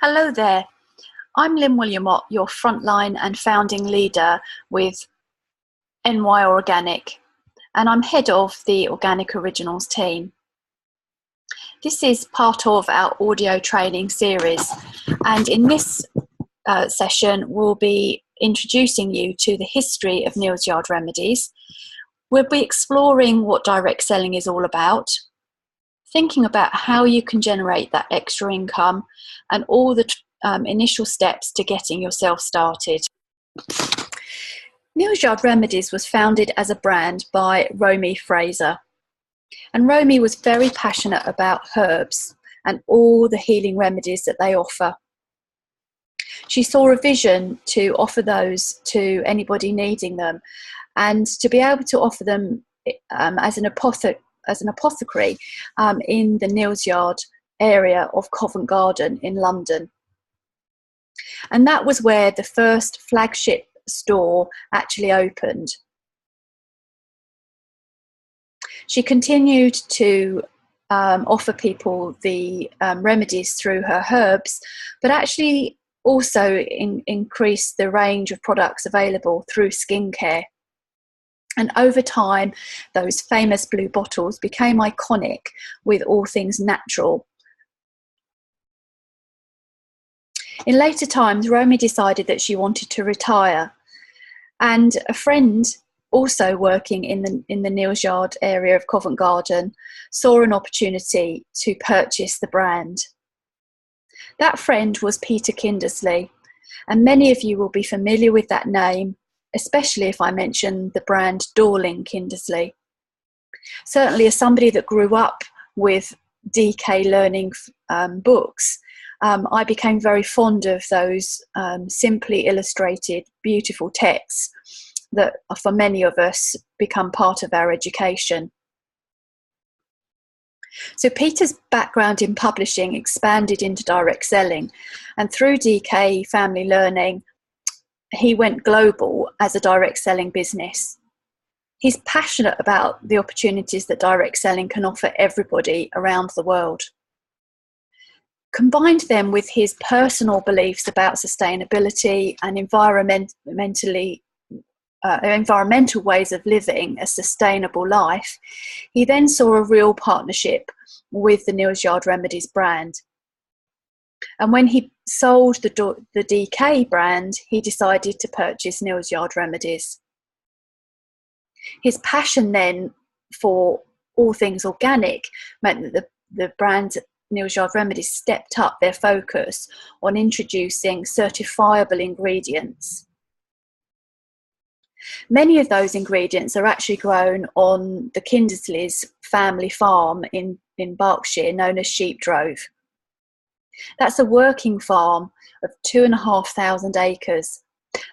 Hello there. I'm Lynn Williamott, your frontline and founding leader with NY Organic, and I'm head of the Organic Originals team. This is part of our audio training series, and in this session we'll be introducing you to the history of Neal's Yard Remedies. We'll be exploring what direct selling is all about, thinking about how you can generate that extra income and all the initial steps to getting yourself started. Neal's Yard Remedies was founded as a brand by Romy Fraser. And Romy was very passionate about herbs and all the healing remedies that they offer. She saw a vision to offer those to anybody needing them, and to be able to offer them as an apothecary in the Neal's Yard area of Covent Garden in London. And that was where the first flagship store actually opened. She continued to offer people the remedies through her herbs, but actually also increased the range of products available through skincare. And over time, those famous blue bottles became iconic with all things natural. In later times, Romy decided that she wanted to retire, and a friend also working in the Neal's Yard area of Covent Garden saw an opportunity to purchase the brand. That friend was Peter Kindersley, and many of you will be familiar with that name, especially if I mention the brand Dorling Kindersley. Certainly, as somebody that grew up with DK learning books, I became very fond of those simply illustrated, beautiful texts that for many of us become part of our education. So Peter's background in publishing expanded into direct selling, and through DK Family Learning, he went global as a direct selling business. He's passionate about the opportunities that direct selling can offer everybody around the world. Combined then with his personal beliefs about sustainability and environmental ways of living a sustainable life, he then saw a real partnership with the Neal's Yard Remedies brand. And when he sold the DK brand, he decided to purchase Neal's Yard Remedies. His passion then for all things organic meant that the brand Neal's Yard Remedies stepped up their focus on introducing certifiable ingredients. Many of those ingredients are actually grown on the Kindersleys family farm in Berkshire, known as Sheepdrove. That's a working farm of 2,500 acres.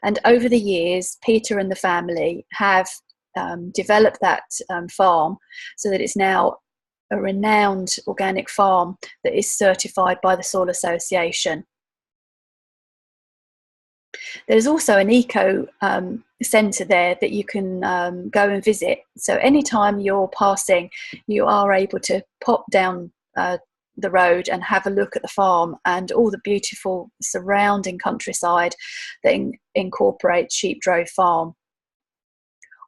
And over the years, Peter and the family have developed that farm so that it's now a renowned organic farm that is certified by the Soil Association. There's also an eco centre there that you can go and visit. So anytime you're passing, you are able to pop down the road and have a look at the farm and all the beautiful surrounding countryside that incorporates Sheepdrove Farm.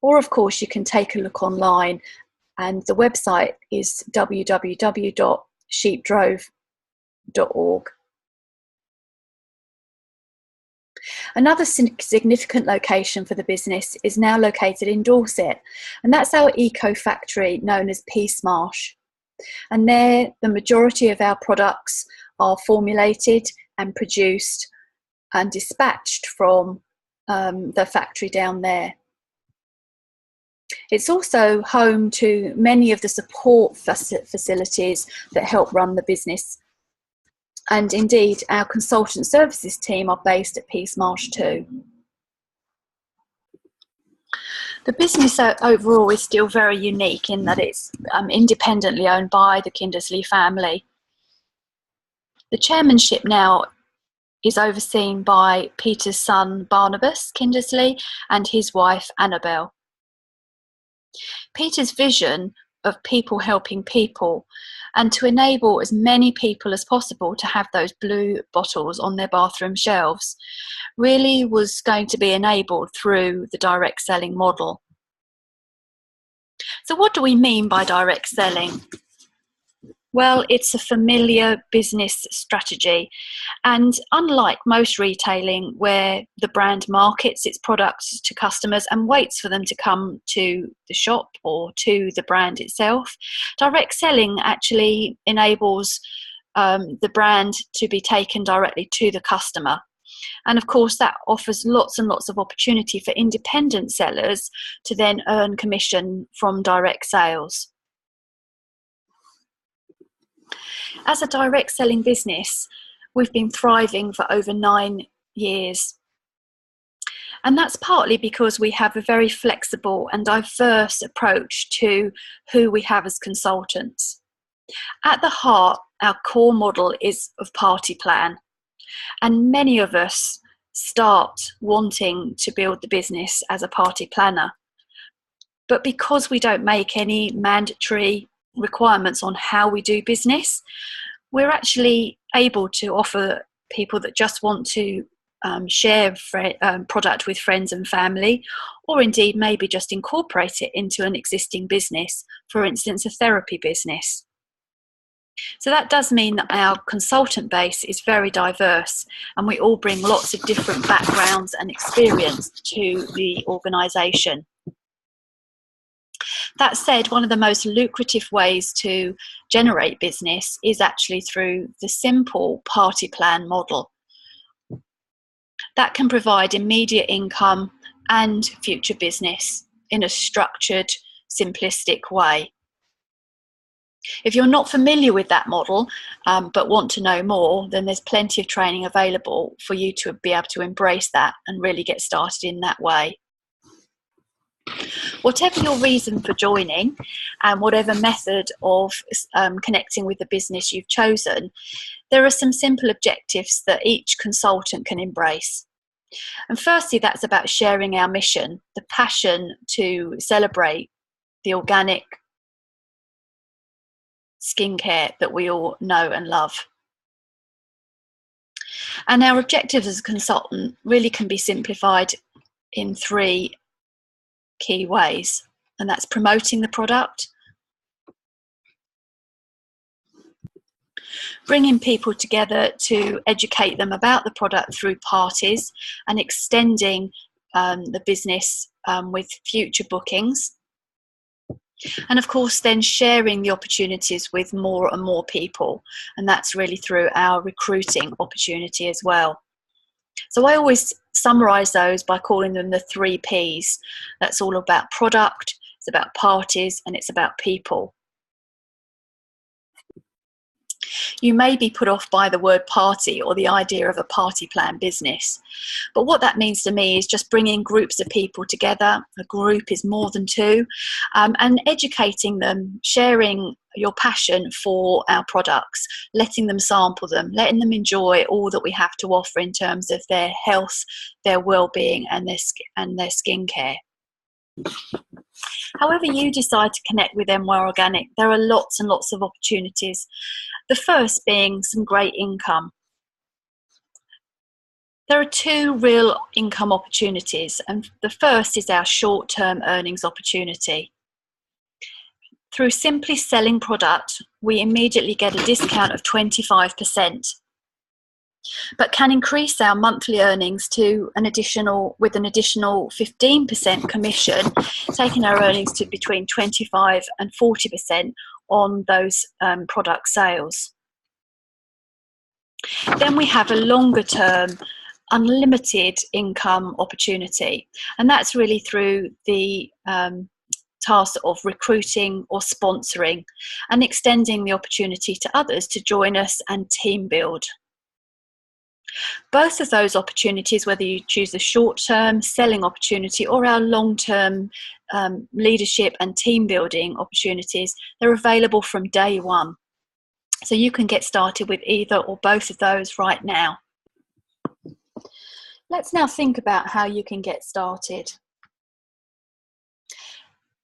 Or of course you can take a look online, and the website is www.sheepdrove.org. Another significant location for the business is now located in Dorset, and that's our eco factory known as Peace Marsh. And there, the majority of our products are formulated and produced and dispatched from the factory down there. It's also home to many of the support facilities that help run the business. And indeed, our consultant services team are based at Peace Marsh too. The business overall is still very unique in that it's independently owned by the Kindersley family. The chairmanship now is overseen by Peter's son Barnabas Kindersley and his wife Annabel. Peter's vision of people helping people and to enable as many people as possible to have those blue bottles on their bathroom shelves really was going to be enabled through the direct selling model. So what do we mean by direct selling? Well, it's a familiar business strategy, and unlike most retailing where the brand markets its products to customers and waits for them to come to the shop or to the brand itself, direct selling actually enables the brand to be taken directly to the customer. And of course, that offers lots and lots of opportunity for independent sellers to then earn commission from direct sales. As a direct selling business, we've been thriving for over 9 years. And that's partly because we have a very flexible and diverse approach to who we have as consultants. At the heart, our core model is of party plan. And many of us start wanting to build the business as a party planner. But because we don't make any mandatory requirements on how we do business, we're actually able to offer people that just want to share product with friends and family, or indeed maybe just incorporate it into an existing business, for instance, a therapy business. So that does mean that our consultant base is very diverse, and we all bring lots of different backgrounds and experience to the organisation. That said, one of the most lucrative ways to generate business is actually through the simple party plan model. That can provide immediate income and future business in a structured, simplistic way. If you're not familiar with that model but want to know more, then there's plenty of training available for you to be able to embrace that and really get started in that way. Whatever your reason for joining and whatever method of connecting with the business you've chosen, there are some simple objectives that each consultant can embrace. And firstly, that's about sharing our mission, the passion to celebrate the organic skincare that we all know and love. And our objectives as a consultant really can be simplified in 3 key ways, and that's promoting the product, bringing people together to educate them about the product through parties, and extending the business with future bookings, and of course then sharing the opportunities with more and more people, and that's really through our recruiting opportunity as well. So I always summarise those by calling them the 3 Ps. That's all about product, it's about parties, and it's about people. You may be put off by the word party or the idea of a party plan business, but what that means to me is just bringing groups of people together. A group is more than 2, and educating them, sharing your passion for our products, letting them sample them, letting them enjoy all that we have to offer in terms of their health, their well-being, and their skincare. However you decide to connect with NY Organic, there are lots and lots of opportunities. The first being some great income. There are 2 real income opportunities, and the first is our short-term earnings opportunity. Through simply selling product, we immediately get a discount of 25%, but can increase our monthly earnings to an additional 15% commission, taking our earnings to between 25 and 40% on those product sales. Then we have a longer term unlimited income opportunity, and that's really through the task of recruiting or sponsoring and extending the opportunity to others to join us and team build. Both of those opportunities, whether you choose the short-term selling opportunity or our long-term leadership and team building opportunities, they're available from day one. So you can get started with either or both of those right now. Let's now think about how you can get started.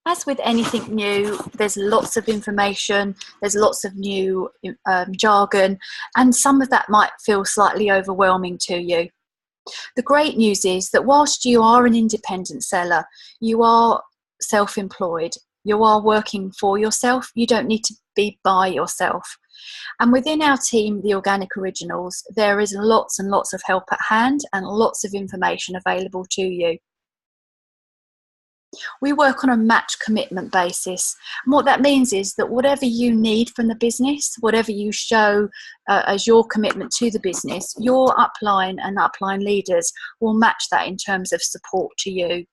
As with anything new, there's lots of information, there's lots of new jargon, and some of that might feel slightly overwhelming to you. The great news is that whilst you are an independent seller, you are self-employed, you are working for yourself, you don't need to be by yourself. And within our team, the Organic Originals, there is lots and lots of help at hand and lots of information available to you. We work on a match commitment basis. And what that means is that whatever you need from the business, whatever you show as your commitment to the business, your upline and upline leaders will match that in terms of support to you.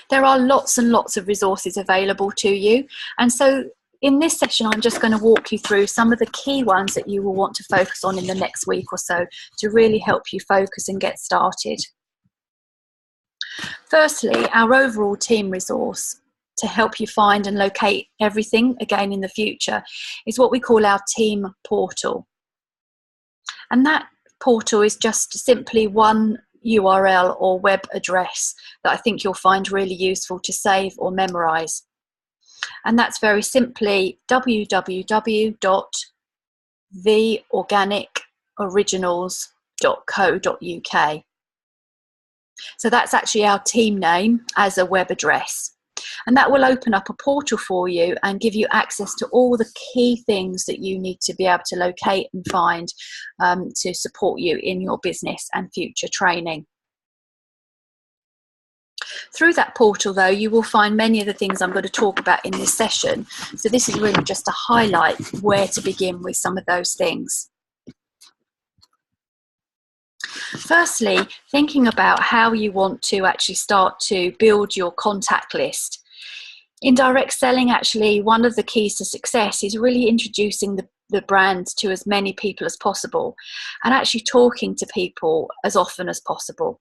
There are lots and lots of resources available to you. And so in this session, I'm just going to walk you through some of the key ones that you will want to focus on in the next week or so to really help you focus and get started. Firstly, our overall team resource to help you find and locate everything again in the future is what we call our team portal. And that portal is just simply one URL or web address that I think you'll find really useful to save or memorize. And that's very simply www.theorganicoriginals.co.uk. So that's actually our team name as a web address. And that will open up a portal for you and give you access to all the key things that you need to be able to locate and find to support you in your business and future training. Through that portal, though, you will find many of the things I'm going to talk about in this session. So this is really just to highlight where to begin with some of those things. Firstly, thinking about how you want to actually start to build your contact list. In direct selling, actually, one of the keys to success is really introducing the brand to as many people as possible and actually talking to people as often as possible.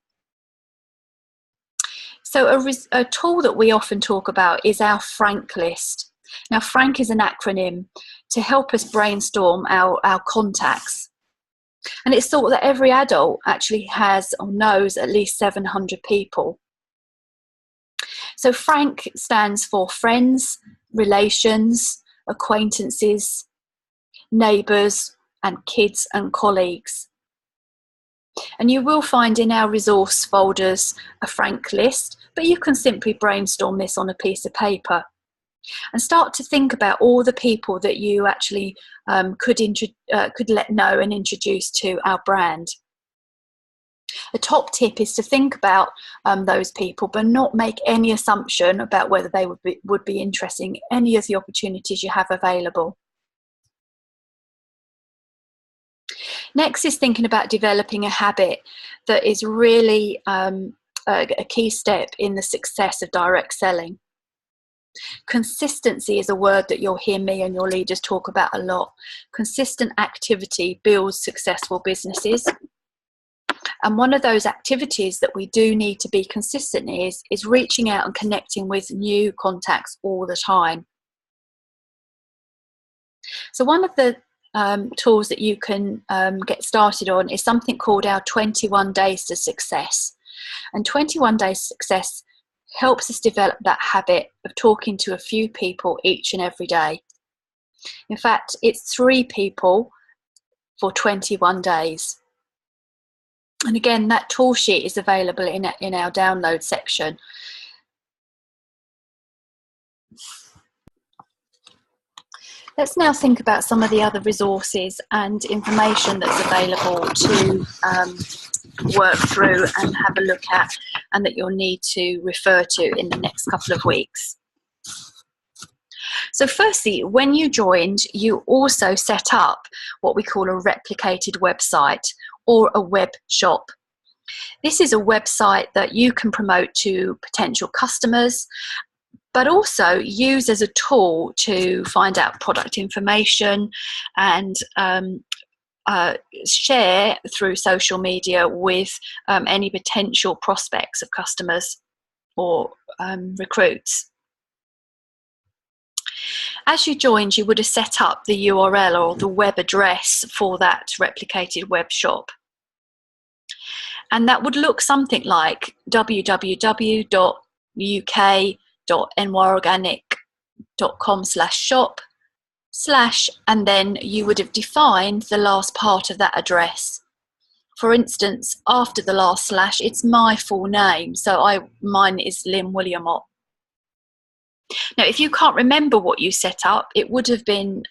So a tool that we often talk about is our Frank list. Now, Frank is an acronym to help us brainstorm our contacts. And it's thought that every adult actually has or knows at least 700 people. So Frank stands for friends, relations, acquaintances, neighbours, and kids and colleagues. And you will find in our resource folders a Frank list, but you can simply brainstorm this on a piece of paper and start to think about all the people that you actually could let know and introduce to our brand. The top tip is to think about those people, but not make any assumption about whether they would be interested in any of the opportunities you have available. Next is thinking about developing a habit that is really a key step in the success of direct selling. Consistency is a word that you'll hear me and your leaders talk about a lot. Consistent activity builds successful businesses. And one of those activities that we do need to be consistent is reaching out and connecting with new contacts all the time. So one of the tools that you can get started on is something called our 21 Days to Success. And 21 Days to Success helps us develop that habit of talking to a few people each and every day. In fact, it's 3 people for 21 days. And again, that tool sheet is available in our download section. Let's now think about some of the other resources and information that's available to work through and have a look at, and that you'll need to refer to in the next couple of weeks. So firstly, when you joined, you also set up what we call a replicated website or a web shop. This is a website that you can promote to potential customers, but also use as a tool to find out product information and share through social media with any potential prospects of customers or recruits. As you joined, you would have set up the URL or the web address for that replicated web shop. And that would look something like www.uk www.nyworganic.com/shop/ and then you would have defined the last part of that address. For instance, after the last slash, it's my full name. So mine is Lynn Williamot. Now, if you can't remember what you set up, it would have been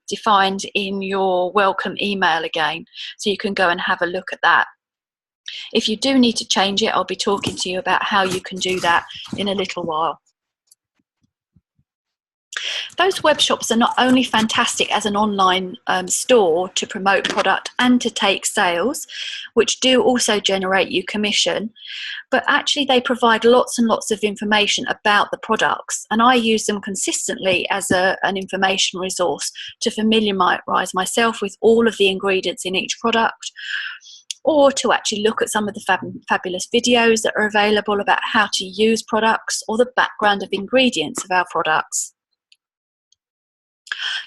defined in your welcome email again. So you can go and have a look at that. If you do need to change it, I'll be talking to you about how you can do that in a little while. Those web shops are not only fantastic as an online store to promote product and to take sales, which do also generate you commission, but actually they provide lots and lots of information about the products, and I use them consistently as an information resource to familiarise myself with all of the ingredients in each product, or to actually look at some of the fabulous videos that are available about how to use products or the background of ingredients of our products.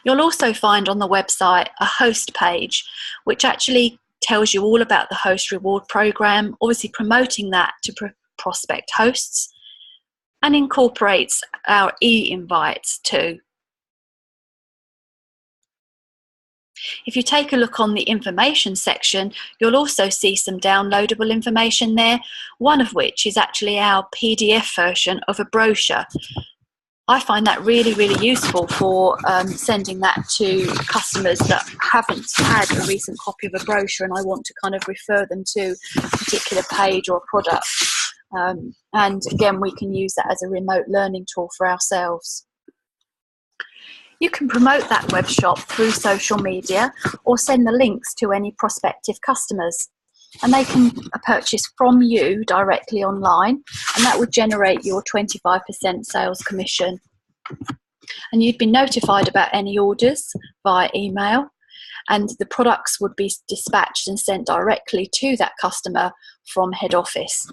You'll also find on the website a host page, which actually tells you all about the host reward program, obviously promoting that to prospect hosts, and incorporates our e-invites too. If you take a look on the information section, you'll also see some downloadable information there, one of which is actually our PDF version of a brochure. I find that really, really useful for sending that to customers that haven't had a recent copy of a brochure and I want to kind of refer them to a particular page or a product. And again, we can use that as a remote learning tool for ourselves. You can promote that web shop through social media or send the links to any prospective customers. And they can purchase from you directly online, and that would generate your 25% sales commission. And you'd be notified about any orders via email, and the products would be dispatched and sent directly to that customer from head office.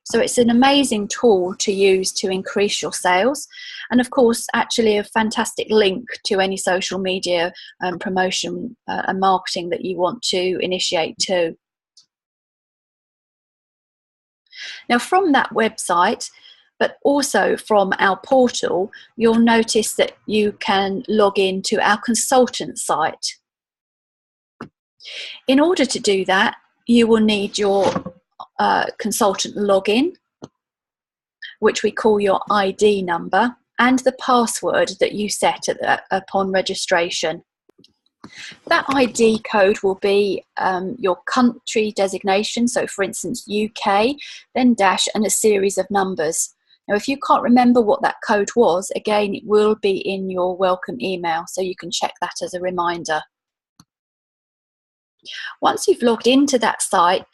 So it's an amazing tool to use to increase your sales, and of course actually a fantastic link to any social media promotion and marketing that you want to initiate too. Now, from that website, but also from our portal, you'll notice that you can log in to our consultant site. In order to do that, you will need your consultant login, which we call your ID number, and the password that you set upon registration. That ID code will be your country designation, so for instance UK, then dash and a series of numbers. Now if you can't remember what that code was, again it will be in your welcome email, so you can check that as a reminder. Once you've logged into that site,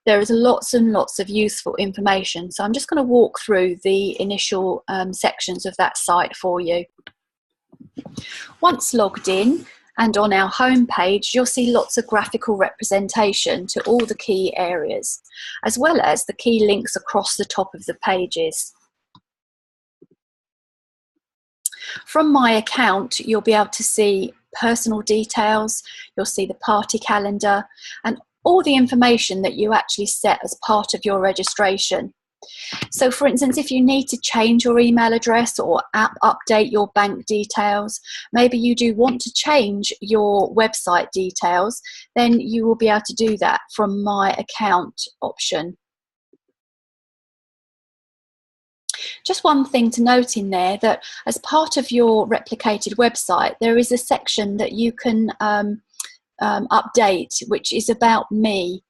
there is lots and lots of useful information, so I'm just going to walk through the initial sections of that site for you. Once logged in, and on our home page, you'll see lots of graphical representation to all the key areas, as well as the key links across the top of the pages. From My Account, you'll be able to see personal details, you'll see the party calendar, and all the information that you actually set as part of your registration. So for instance, if you need to change your email address or update your bank details, maybe you do want to change your website details, then you will be able to do that from My Account option. Just one thing to note in there, that as part of your replicated website, there is a section that you can update, which is about me.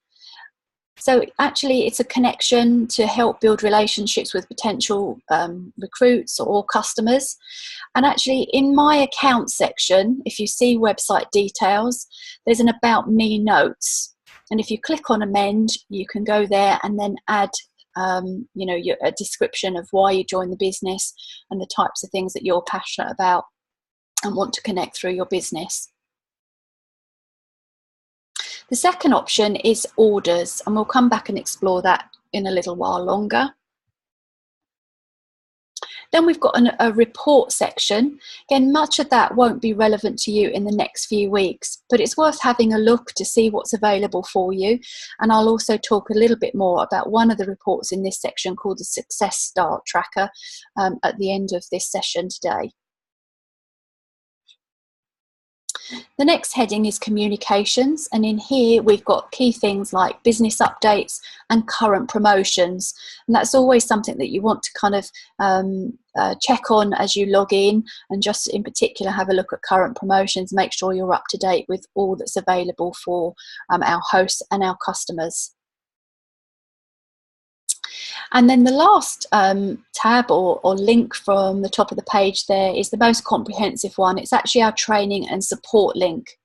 So actually it's a connection to help build relationships with potential recruits or customers. And actually in My Account section, if you see website details, there's an About Me notes. And if you click on Amend, you can go there and then add a description of why you joined the business and the types of things that you're passionate about and want to connect through your business. The second option is orders, and we'll come back and explore that in a little while longer. Then we've got a report section. Again, much of that won't be relevant to you in the next few weeks, but it's worth having a look to see what's available for you. And I'll also talk a little bit more about one of the reports in this section called the Success Start Tracker at the end of this session today. The next heading is communications, and in here we've got key things like business updates and current promotions, and that's always something that you want to kind of check on as you log in, and just in particular have a look at current promotions, make sure you're up to date with all that's available for our hosts and our customers. And then the last tab or link from the top of the page there is the most comprehensive one. It's actually our training and support link.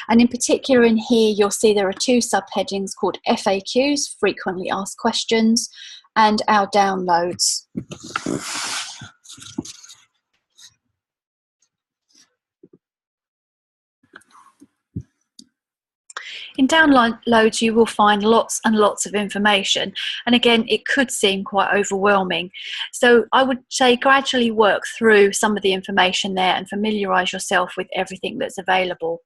And in particular in here, you'll see there are two subheadings called FAQs, frequently asked questions, and our downloads. In downloads, you will find lots and lots of information. And again, it could seem quite overwhelming. So I would say gradually work through some of the information there and familiarise yourself with everything that's available.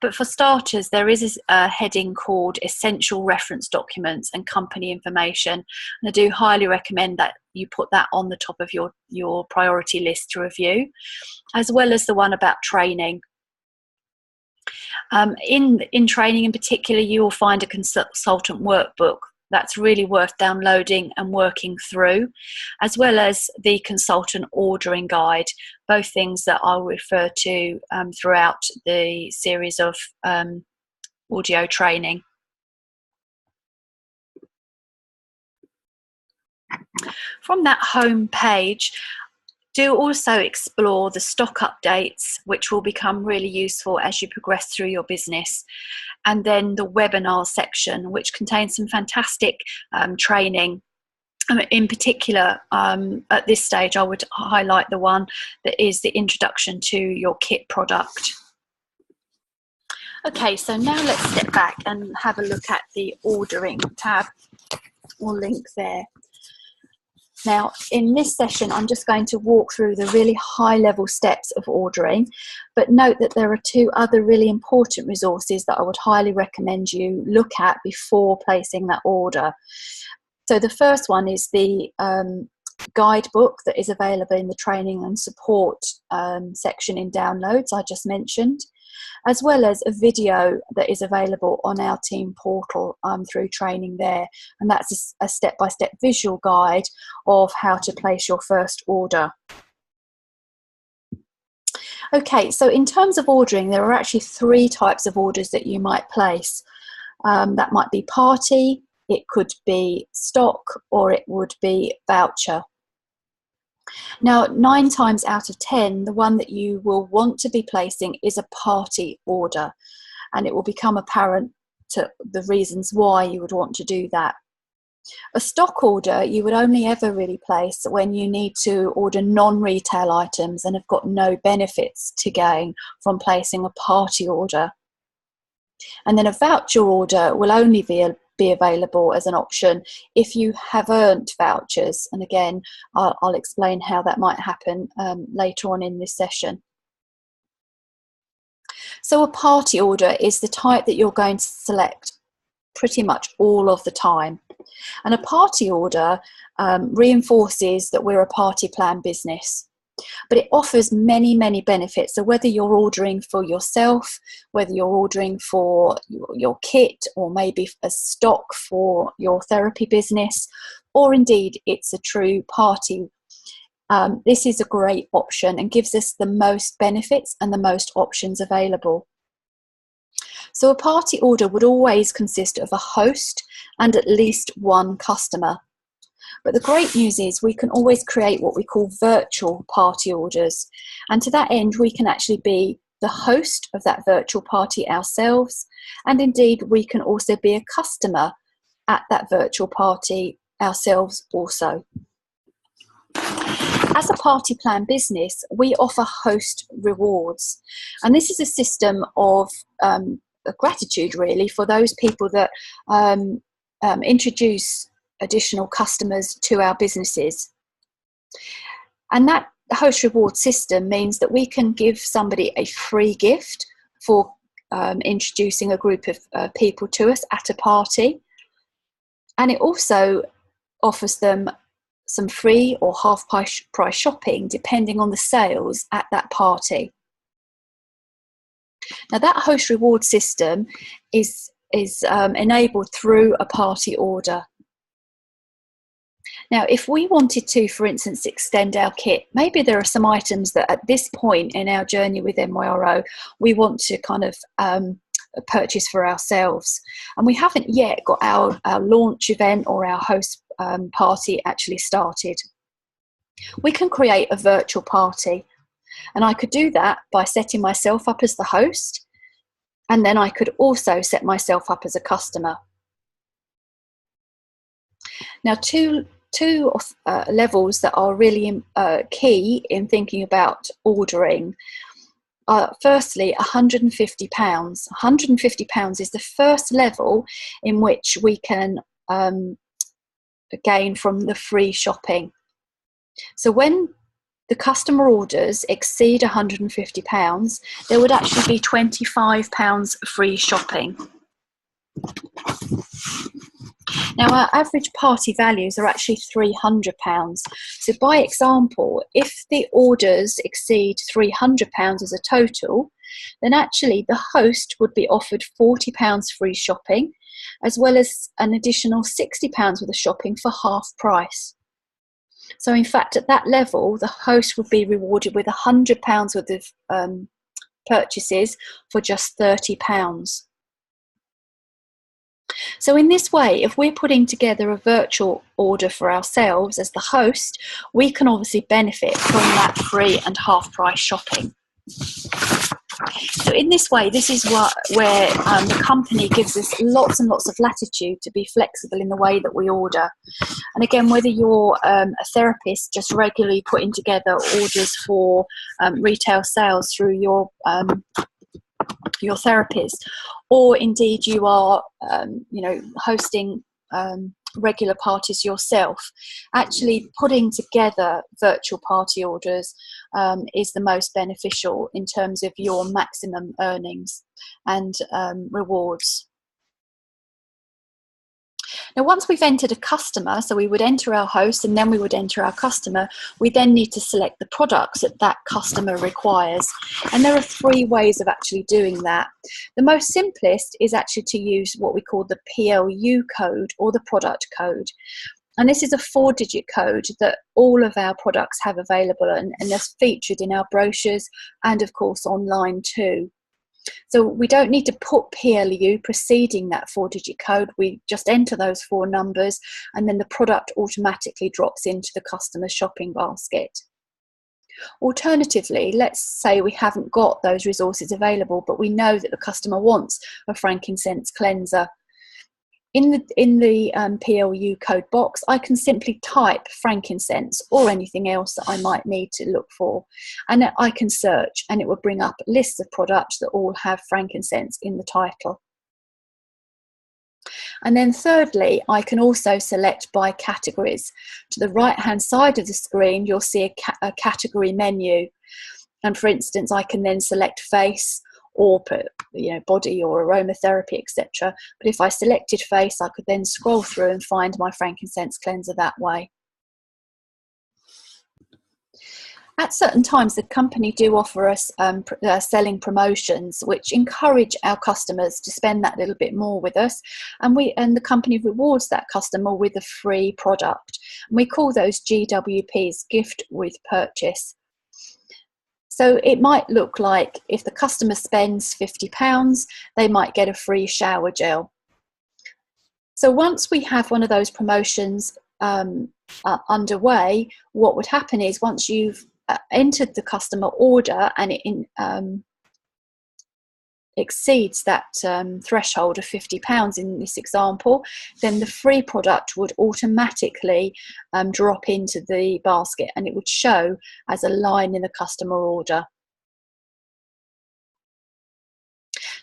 But for starters, there is a heading called Essential Reference Documents and Company Information. And I do highly recommend that you put that on the top of your priority list to review, as well as the one about training. In training in particular, you will find a consultant workbook that's really worth downloading and working through, as well as the consultant ordering guide, both things that I'll refer to throughout the series of audio training. From that home page, do also explore the stock updates, which will become really useful as you progress through your business. And then the webinar section, which contains some fantastic training. In particular, at this stage, I would highlight the one that is the introduction to your kit product. Okay, so now let's step back and have a look at the ordering tab or link there. Now, in this session, I'm just going to walk through the really high-level steps of ordering, but note that there are two other really important resources that I would highly recommend you look at before placing that order. So the first one is the guidebook that is available in the training and support section in downloads I just mentioned, as well as a video that is available on our team portal through training there. And that's a step-by-step visual guide of how to place your first order. Okay, so in terms of ordering, there are actually three types of orders that you might place. That might be party, it could be stock, or it would be voucher. Now, 9 times out of 10, the one that you will want to be placing is a party order, and it will become apparent to the reasons why you would want to do that. A stock order you would only ever really place when you need to order non-retail items and have got no benefits to gain from placing a party order. And then a voucher order will only be available as an option if you have earned vouchers. And again, I'll explain how that might happen later on in this session. So a party order is the type that you're going to select pretty much all of the time. And a party order reinforces that we're a party plan business. But it offers many, many benefits. So whether you're ordering for yourself, whether you're ordering for your kit, or maybe a stock for your therapy business, or indeed it's a true party, this is a great option and gives us the most benefits and the most options available. So a party order would always consist of a host and at least one customer. But the great news is we can always create what we call virtual party orders. And to that end, we can actually be the host of that virtual party ourselves. And indeed, we can also be a customer at that virtual party ourselves also. As a party plan business, we offer host rewards. And this is a system of gratitude, really, for those people that introduce additional customers to our businesses. And that host reward system means that we can give somebody a free gift for introducing a group of people to us at a party. And it also offers them some free or half price shopping depending on the sales at that party. Now, that host reward system is enabled through a party order. Now, if we wanted to, for instance, extend our kit, maybe there are some items that at this point in our journey with MYRO, we want to kind of purchase for ourselves. And we haven't yet got our launch event or our host party actually started. We can create a virtual party. And I could do that by setting myself up as the host. And then I could also set myself up as a customer. Now, two levels that are really key in thinking about ordering are, firstly, £150. £150 is the first level in which we can gain from the free shopping. So when the customer orders exceed £150, there would actually be £25 free shopping. Now, our average party values are actually £300. So by example, if the orders exceed £300 as a total, then actually the host would be offered £40 free shopping, as well as an additional £60 worth of shopping for half price. So in fact, at that level, the host would be rewarded with £100 worth of purchases for just £30. So in this way, if we're putting together a virtual order for ourselves as the host, we can obviously benefit from that free and half price shopping. So in this way, this is where the company gives us lots and lots of latitude to be flexible in the way that we order. And again, whether you're a therapist just regularly putting together orders for retail sales through your therapist, or indeed you are hosting regular parties yourself, actually putting together virtual party orders is the most beneficial in terms of your maximum earnings and rewards. Now, once we've entered a customer, so we would enter our host and then we would enter our customer, we then need to select the products that that customer requires. And there are three ways of actually doing that. The most simplest is actually to use what we call the PLU code or the product code. And this is a 4-digit code that all of our products have available and that's featured in our brochures and of course online too. So we don't need to put PLU preceding that 4-digit code. We just enter those 4 numbers and then the product automatically drops into the customer's shopping basket. Alternatively, let's say we haven't got those resources available, but we know that the customer wants a frankincense cleanser. In the PLU code box, I can simply type frankincense or anything else that I might need to look for, and I can search and it will bring up lists of products that all have frankincense in the title. And then thirdly, I can also select by categories. To the right hand side of the screen, you'll see a category menu, and for instance, I can then select face or body or aromatherapy, etc. But if I selected face, I could then scroll through and find my frankincense cleanser that way. At certain times, the company do offer us selling promotions, which encourage our customers to spend that little bit more with us, and the company rewards that customer with a free product. And we call those GWPs, gift with purchase. So it might look like if the customer spends £50, they might get a free shower gel. So once we have one of those promotions underway, what would happen is once you've entered the customer order and it exceeds that threshold of £50 in this example, then the free product would automatically drop into the basket and it would show as a line in the customer order.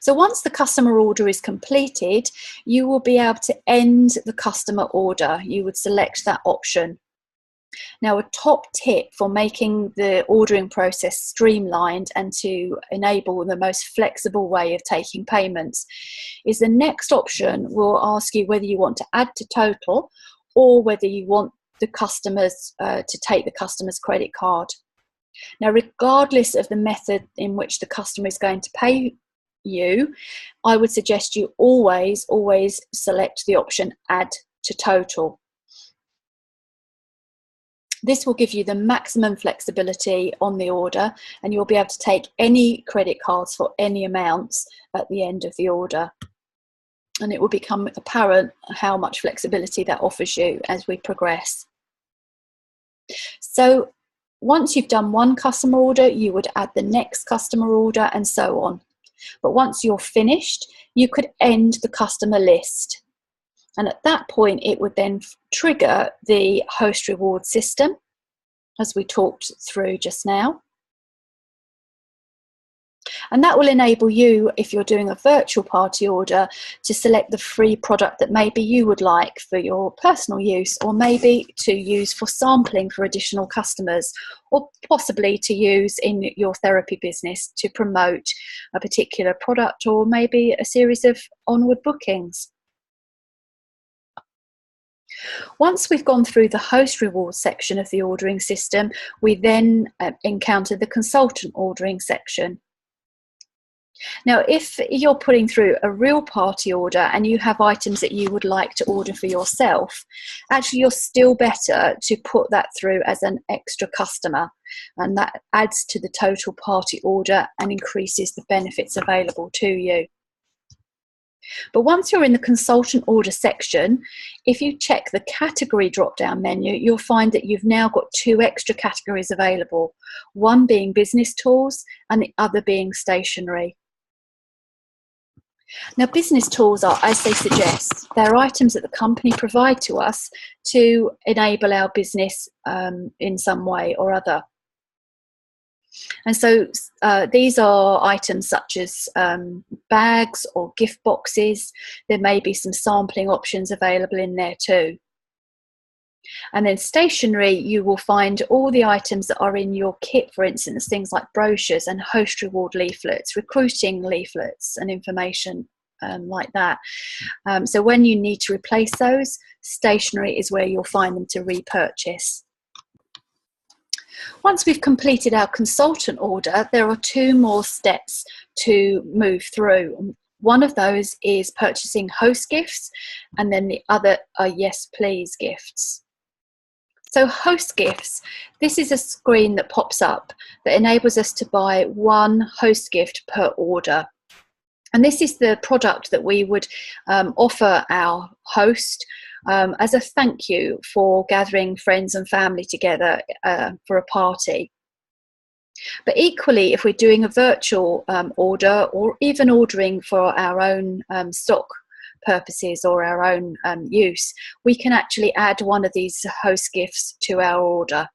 So once the customer order is completed, you will be able to end the customer order. You would select that option. Now, a top tip for making the ordering process streamlined and to enable the most flexible way of taking payments is the next option will ask you whether you want to add to total or whether you want the customers to take the customer's credit card. Now, regardless of the method in which the customer is going to pay you, I would suggest you always select the option add to total. This will give you the maximum flexibility on the order, and you'll be able to take any credit cards for any amounts at the end of the order. And it will become apparent how much flexibility that offers you as we progress. So once you've done one customer order, you would add the next customer order and so on. But once you're finished, you could end the customer list. And at that point, it would then trigger the host reward system, as we talked through just now. And that will enable you, if you're doing a virtual party order, to select the free product that maybe you would like for your personal use, or maybe to use for sampling for additional customers, or possibly to use in your therapy business to promote a particular product, or maybe a series of onward bookings. Once we've gone through the host reward section of the ordering system, we then encounter the consultant ordering section. Now, if you're putting through a real party order and you have items that you would like to order for yourself, actually you're still better to put that through as an extra customer, and that adds to the total party order and increases the benefits available to you. But once you're in the consultant order section, if you check the category drop-down menu, you'll find that you've now got 2 extra categories available, one being business tools and the other being stationery. Now, business tools are, as they suggest, they're items that the company provide to us to enable our business in some way or other. And so these are items such as bags or gift boxes. There may be some sampling options available in there too. And then stationery, you will find all the items that are in your kit, for instance, things like brochures and host reward leaflets, recruiting leaflets and information like that. So when you need to replace those, stationery is where you'll find them to repurchase. Once we've completed our consultant order, there are 2 more steps to move through. One of those is purchasing host gifts, and then the other are yes please gifts. So host gifts, this is a screen that pops up that enables us to buy 1 host gift per order. And this is the product that we would offer our host as a thank you for gathering friends and family together for a party. But equally, if we're doing a virtual order, or even ordering for our own stock purposes or our own use, we can actually add one of these host gifts to our order.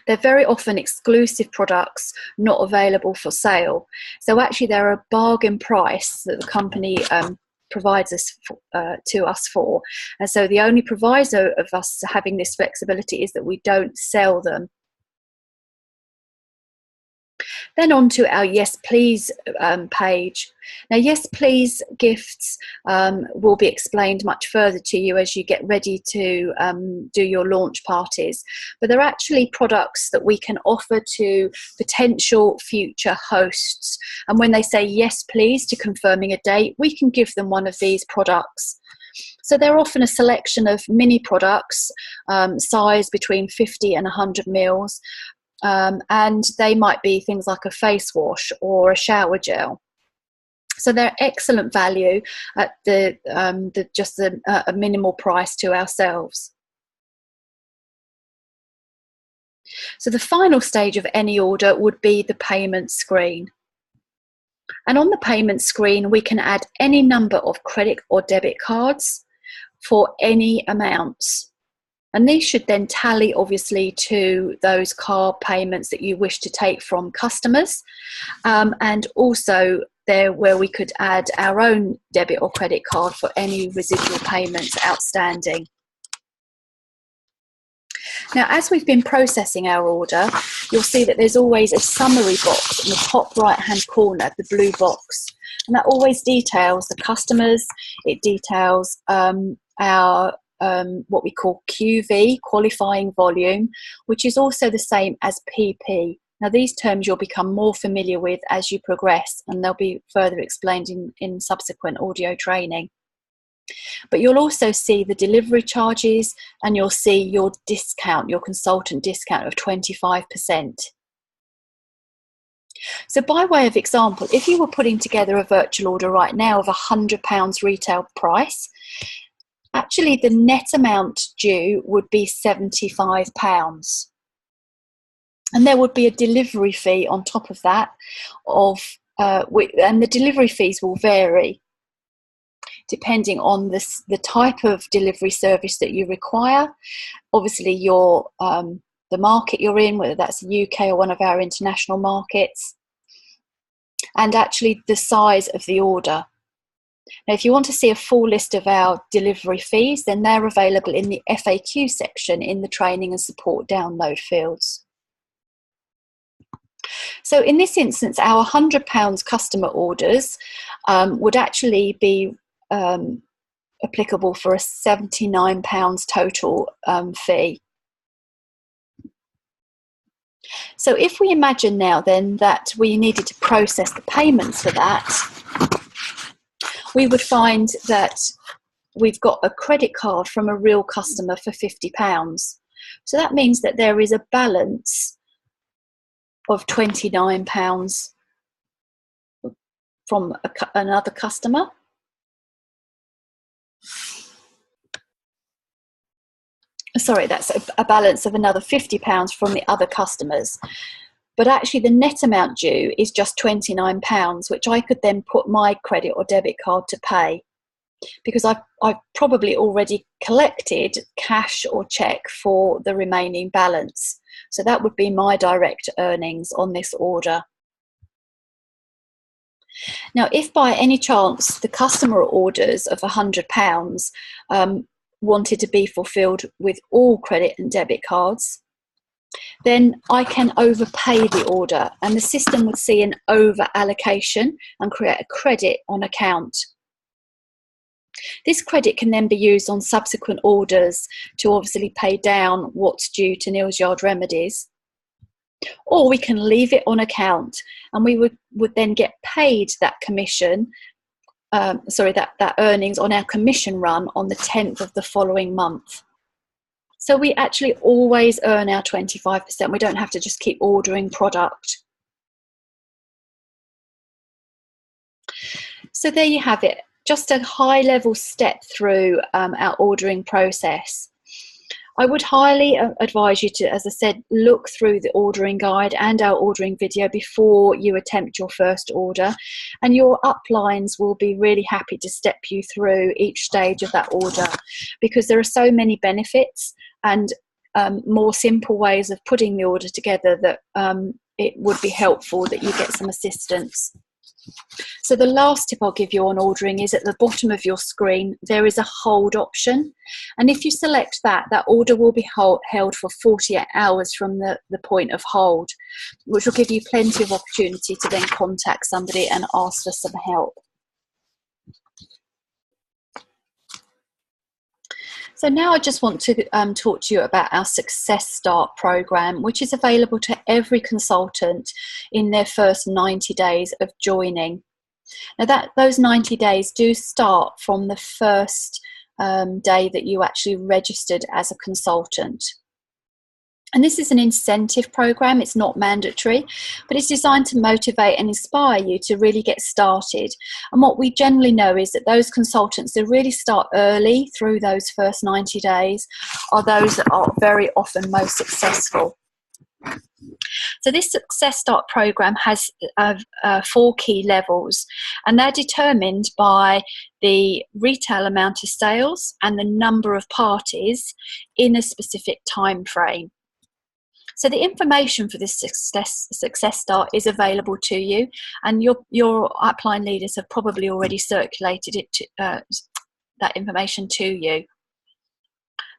They're very often exclusive products not available for sale. So actually they're a bargain price that the company provides us to us for. And so the only proviso of us having this flexibility is that we don't sell them. Then on to our Yes Please page. Now, Yes Please gifts will be explained much further to you as you get ready to do your launch parties. But they're actually products that we can offer to potential future hosts. And when they say yes please to confirming a date, we can give them one of these products. So they're often a selection of mini products, size between 50 and 100 mils. And they might be things like a face wash or a shower gel. So they're excellent value at just a minimal price to ourselves. So the final stage of any order would be the payment screen. And on the payment screen, we can add any number of credit or debit cards for any amounts. And these should then tally, obviously, to those card payments that you wish to take from customers. And also there where we could add our own debit or credit card for any residual payments outstanding. Now, as we've been processing our order, you'll see that there's always a summary box in the top right-hand corner, the blue box. And that always details the customers. It details our what we call QV, qualifying volume, which is also the same as PP. Now, these terms you'll become more familiar with as you progress, and they'll be further explained in subsequent audio training. But you'll also see the delivery charges, and you'll see your discount, your consultant discount of 25%. So by way of example, if you were putting together a virtual order right now of £100 retail price, actually the net amount due would be £75. And there would be a delivery fee on top of that, and the delivery fees will vary depending on the type of delivery service that you require. Obviously, the market you're in, whether that's the UK or one of our international markets, and actually the size of the order. Now, if you want to see a full list of our delivery fees, then they're available in the FAQ section in the training and support download fields. So in this instance, our £100 customer orders would actually be applicable for a £79 total fee. So if we imagine now then that we needed to process the payments for that, we would find that we've got a credit card from a real customer for £50. So that means that there is a balance of £29 from another customer. Sorry, that's a balance of another £50 from the other customers. But actually the net amount due is just £29, which I could then put my credit or debit card to pay, because I've probably already collected cash or cheque for the remaining balance. So that would be my direct earnings on this order. Now, if by any chance the customer orders of £100 wanted to be fulfilled with all credit and debit cards, then I can overpay the order, and the system would see an over allocation and create a credit on account. This credit can then be used on subsequent orders to obviously pay down what's due to Neal's Yard Remedies, or we can leave it on account and we would then get paid that commission, that earnings on our commission run on the 10th of the following month. So we actually always earn our 25%. We don't have to just keep ordering product. So there you have it. Just a high-level step through our ordering process. I would highly advise you to, as I said, look through the ordering guide and our ordering video before you attempt your first order, and your uplines will be really happy to step you through each stage of that order, because there are so many benefits and more simple ways of putting the order together that it would be helpful that you get some assistance. So the last tip I'll give you on ordering is at the bottom of your screen there is a hold option, and if you select that, that order will be held for 48 hours from the point of hold, which will give you plenty of opportunity to then contact somebody and ask for some help. So now I just want to talk to you about our Success Start program, which is available to every consultant in their first 90 days of joining. Now those 90 days do start from the first day that you actually registered as a consultant. And this is an incentive program. It's not mandatory, but it's designed to motivate and inspire you to really get started. And what we generally know is that those consultants that really start early through those first 90 days are those that are very often most successful. So this Success Start program has 4 key levels, and they're determined by the retail amount of sales and the number of parties in a specific time frame. So the information for this Success Start is available to you, and your upline leaders have probably already circulated it that information to you.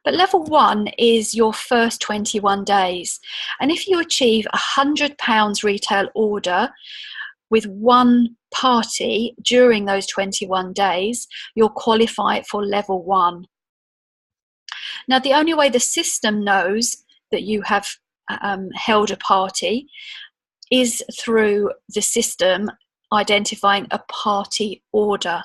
But level 1 is your first 21 days. And if you achieve £100 retail order with one party during those 21 days, you'll qualify for level 1. Now, the only way the system knows that you have held a party is through the system identifying a party order.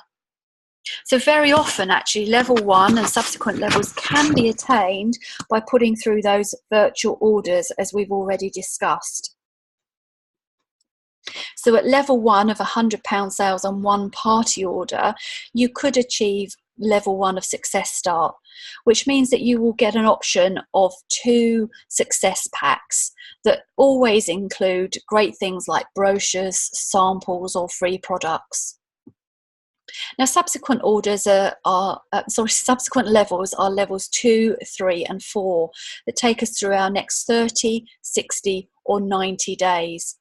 So very often, actually, level 1 and subsequent levels can be attained by putting through those virtual orders, as we've already discussed. So at level 1 of £100 sales on one party order, you could achieve level 1 of Success Start, which means that you will get an option of 2 success packs that always include great things like brochures, samples, or free products. Now, subsequent orders subsequent levels are levels 2, 3, and 4 that take us through our next 30, 60, or 90 days.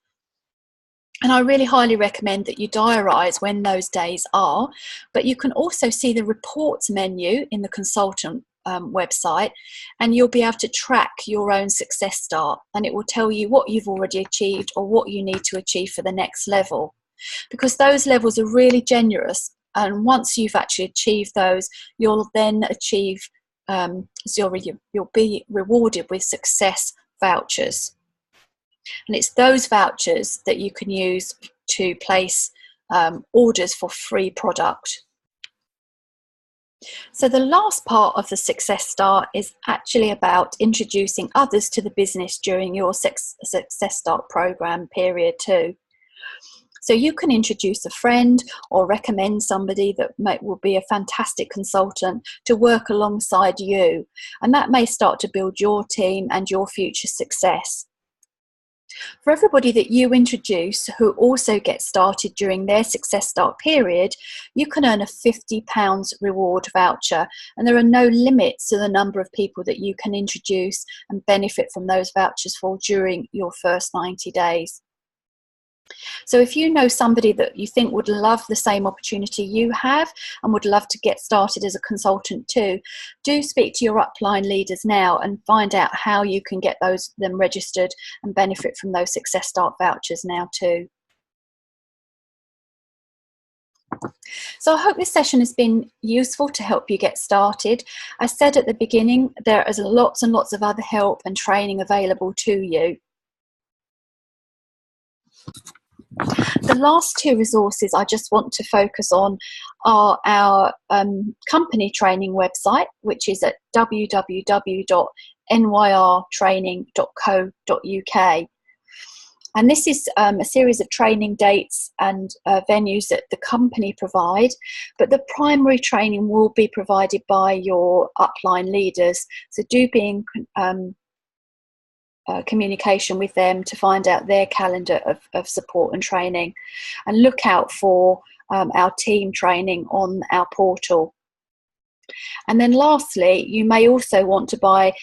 And I really highly recommend that you diarise when those days are, but you can also see the reports menu in the consultant website, and you'll be able to track your own Success Start, and it will tell you what you've already achieved or what you need to achieve for the next level, because those levels are really generous. And once you've actually achieved those, you'll then achieve, you'll be rewarded with success vouchers. And it's those vouchers that you can use to place orders for free product. So the last part of the Success Start is actually about introducing others to the business during your Success Start program period too. So you can introduce a friend or recommend somebody that will be a fantastic consultant to work alongside you. And that may start to build your team and your future success. For everybody that you introduce who also gets started during their Success Start period, you can earn a £50 reward voucher, and there are no limits to the number of people that you can introduce and benefit from those vouchers for during your first 90 days. So if you know somebody that you think would love the same opportunity you have and would love to get started as a consultant too, do speak to your upline leaders now and find out how you can get them registered and benefit from those Success Start vouchers now too. So I hope this session has been useful to help you get started. As said at the beginning, there is lots and lots of other help and training available to you. The last 2 resources I just want to focus on are our company training website, which is at www.nyrtraining.co.uk. And this is a series of training dates and venues that the company provide, but the primary training will be provided by your upline leaders. So do be in communication with them to find out their calendar of support and training, and look out for our team training on our portal. And then lastly, you may also want to buy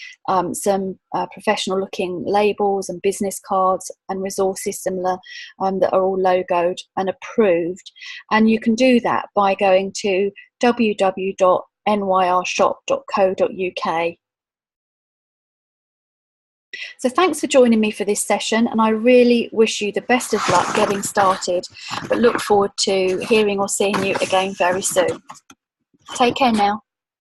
some professional looking labels and business cards and resources similar that are all logoed and approved, and you can do that by going to www.nyrshop.co.uk. So thanks for joining me for this session, and I really wish you the best of luck getting started, but look forward to hearing or seeing you again very soon. Take care now.